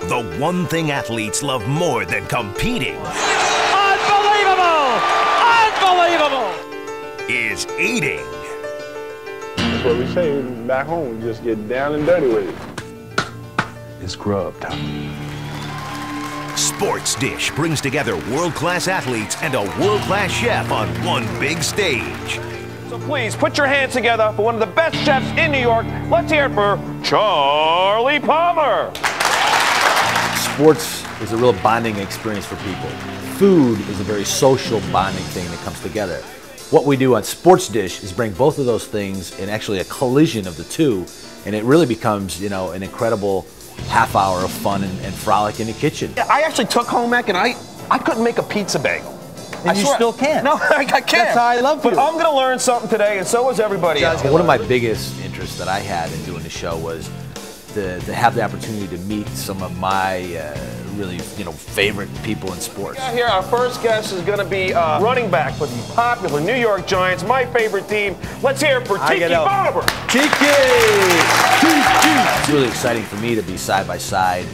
The one thing athletes love more than competing Unbelievable! Unbelievable! is eating. That's what we say back home. We just get down and dirty with it. It's grub time. SportsDish brings together world-class athletes and a world-class chef on one big stage. So please put your hands together for one of the best chefs in New York. Let's hear it for Charlie Palmer. Sports is a real bonding experience for people. Food is a very social bonding thing that comes together. What we do on SportsDish is bring both of those things in actually a collision of the two, and it really becomes, you know, an incredible half hour of fun and frolic in the kitchen. I actually took home ec and I couldn't make a pizza bagel. And you still can't. No, I can't. That's how I love you. But I'm going to learn something today, and so is everybody else. One of my biggest interests that I had in doing the show was to have the opportunity to meet some of my really, you know, favorite people in sports. Here, our first guest is going to be running back for the popular New York Giants, my favorite team. Let's hear it for Tiki Barber. Tiki! It's really exciting for me to be side by side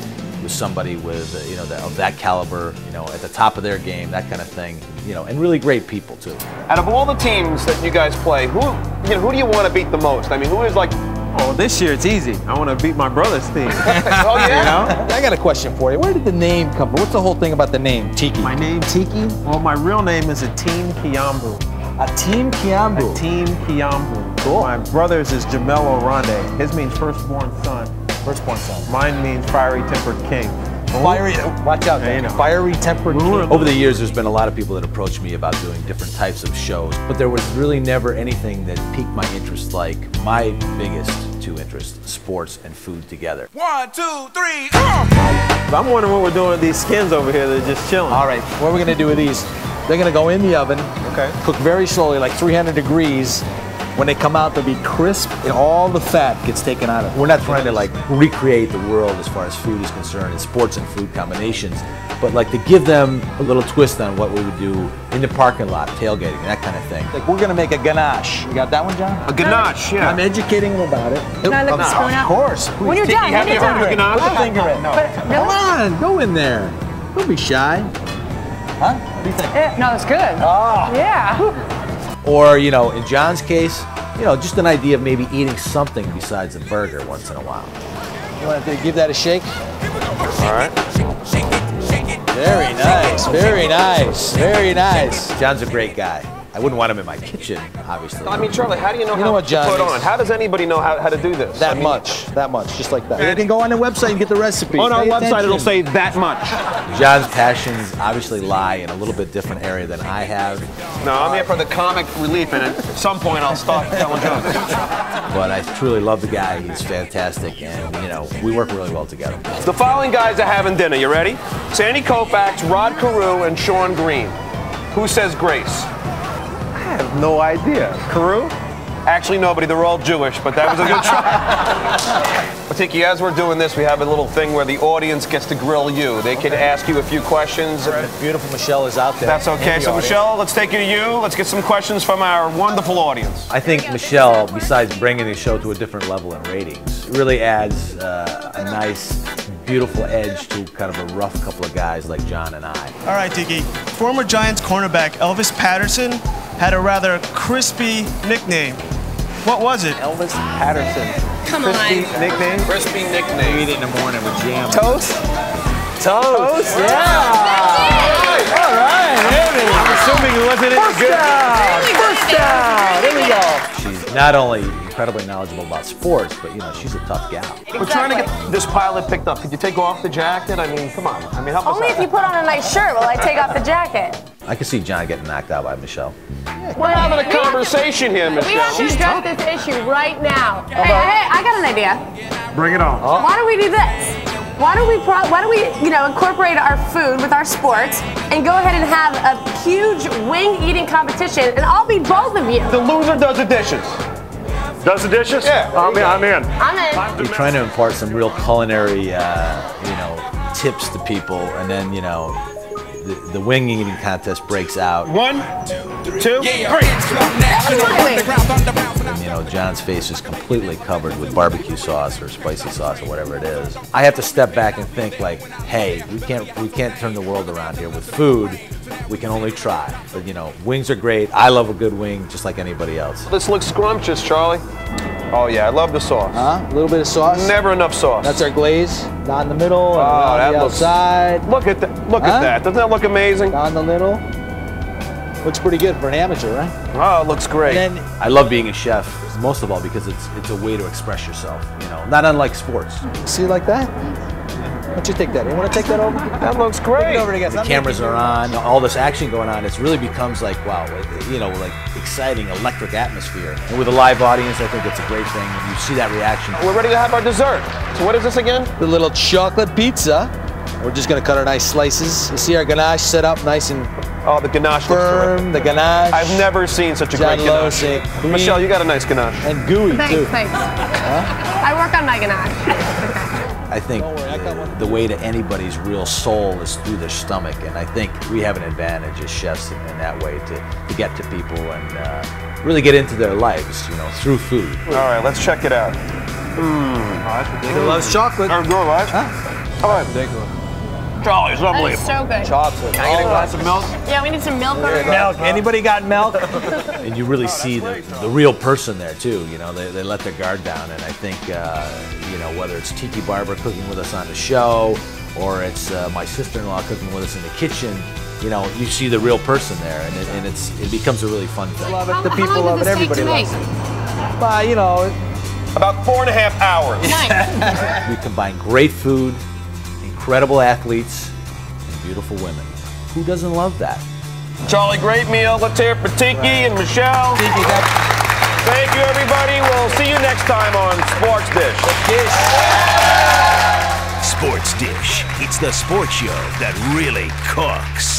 with somebody with, you know, of that caliber, you know, at the top of their game, that kind of thing, you know, and really great people too. Out of all the teams that you guys play, who do you want to beat the most? I mean, who is like? Oh, this year it's easy. I want to beat my brother's team. Oh yeah. You know? I got a question for you. Where did the name come from? What's the whole thing about the name Tiki? My name Tiki? Well, my real name is Ateem Kiambu. Ateem Kiambu. Ateem Kiambu. Cool. My brother's is Jamel Orande. His means firstborn son. Firstborn son. Mine means fiery tempered king. Fiery, watch out, man. Fiery tempered king. Over the years, there's been a lot of people that approached me about doing different types of shows, but there was really never anything that piqued my interest like my biggest two interests, sports and food together. 1, 2, 3, I'm wondering what we're doing with these skins over here. They're just chilling. All right, what we're gonna do with these, they're gonna go in the oven, Okay. cook very slowly, like 300 degrees. When they come out, they'll be crisp and all the fat gets taken out of it. We're not trying to like recreate the world as far as food is concerned and sports and food combinations, but like to give them a little twist on what we would do in the parking lot, tailgating, that kind of thing. Like we're gonna make a ganache. You got that one, John? A ganache, yeah. I'm educating them about it. Can I lick the spoon out? Of course. When you're done, Have when you you're heard of a done. ganache? Put the finger in. No. Really? Come on, go in there. Don't be shy. Huh? What do you think? No, it's good. Ah. Yeah. Or, you know, in John's case, you know, just an idea of maybe eating something besides a burger once in a while. You want to give that a shake? All right. Very nice, very nice, very nice. John's a great guy. I wouldn't want him in my kitchen, obviously. I mean, Charlie, how do you know how what, to John, put is- on? How does anybody know how to do this? That much, just like that. You can go on the website and get the recipe. On our Pay website, it'll attention. say that much. John's passions obviously lie in a little bit different area than I have, No, I'm here for the comic relief, and at some point I'll stop telling jokes. but I truly love the guy. He's fantastic, and, you know, we work really well together. The following guys are having dinner. You ready? Sandy Koufax, Rod Carew, and Sean Green. Who says grace? I have no idea. Carew? Actually, nobody. They're all Jewish, but that was a good try. Tiki, as we're doing this, we have a little thing where the audience gets to grill you. They can ask you a few questions. Beautiful Michelle is out there. That's okay. So, Michelle, let's take it to you. Let's get some questions from our wonderful audience. I think Michelle, besides bringing the show to a different level in ratings, really adds a nice, beautiful edge to kind of a rough couple of guys like John and I. All right, Tiki. Former Giants cornerback Elvis Patterson had a rather crispy nickname. What was it? Elvis Patterson. Come Crispy on. nickname? Crispy nickname. Eat it in the morning with jam. Toast? Toast. Yeah. All right, Andy. I'm assuming it wasn't any good. First down. There we go. She's not only incredibly knowledgeable about sports, but, you know, she's a tough gal. We're trying to get this pilot picked up. Could you take off the jacket? I mean, come on. I mean, help us Only out. if you put on a nice shirt will I take off the jacket. I could see John getting knocked out by Michelle. We're having a conversation here, We have Michelle. to address this issue right now. Hey, I got an idea. Bring it on. Why don't we do this? Why don't we, incorporate our food with our sports and go ahead and have a huge wing eating competition, and I'll beat both of you. The loser does the dishes. Does the dishes? Yeah. I'm in. I'm in. You're trying to impart some real culinary, tips to people, and then, the wing eating contest breaks out. 1, 2, 3. and you know, John's face is completely covered with barbecue sauce or spicy sauce or whatever it is. I have to step back and think like, hey, we can't turn the world around here with food. We can only try. But you know, wings are great. I love a good wing just like anybody else. This looks scrumptious, Charlie. Oh yeah, I love the sauce. A little bit of sauce. Never enough sauce. That's our glaze. Down the middle, and Oh, around the outside. Look at that. Look at that. Doesn't that look amazing? Down the middle. Looks pretty good for an amateur, right? Oh, it looks great. And then, I love being a chef, most of all because it's a way to express yourself. You know, not unlike sports. see like that? Why don't you take that? You want to take that over? That looks great. Over to The cameras are on, all this action going on. It really becomes like, wow, you know, like exciting, electric atmosphere. And with a live audience, I think it's a great thing. And you see that reaction. We're ready to have our dessert. So what is this again? The little chocolate pizza. We're just going to cut our nice slices. You see our ganache set up nice and Oh, the ganache looks firm. terrific. The ganache. I've never seen such a great ganache. Green. Michelle, you got a nice ganache. And gooey, too. Thanks. I work on my ganache. I think the way to anybody's real soul is through their stomach, and I think we have an advantage as chefs in that way to get to people and really get into their lives, you know, through food. All right, let's check it out. He loves chocolate. That's good, right? All right. Ridiculous. Charlie, it's That is unbelievable. so good. Chocolate. Can I get a glass of milk? Yeah, we need some milk over here. Milk. Anybody got milk? And you really see the real person there too. You know, they let their guard down, and I think you know, whether it's Tiki Barber cooking with us on the show, or it's my sister-in-law cooking with us in the kitchen, you know, you see the real person there, and it becomes a really fun thing. Love it. How The people long love did it. this take Everybody to loves make? it. But you know, About 4.5 hours. Nice. We combine great food, incredible athletes, and beautiful women. Who doesn't love that? Charlie, great meal. Let's hear it for Tiki and Michelle. Thank you, everybody. We'll see you next time on Sports Dish. Sports Dish. It's the sports show that really cooks.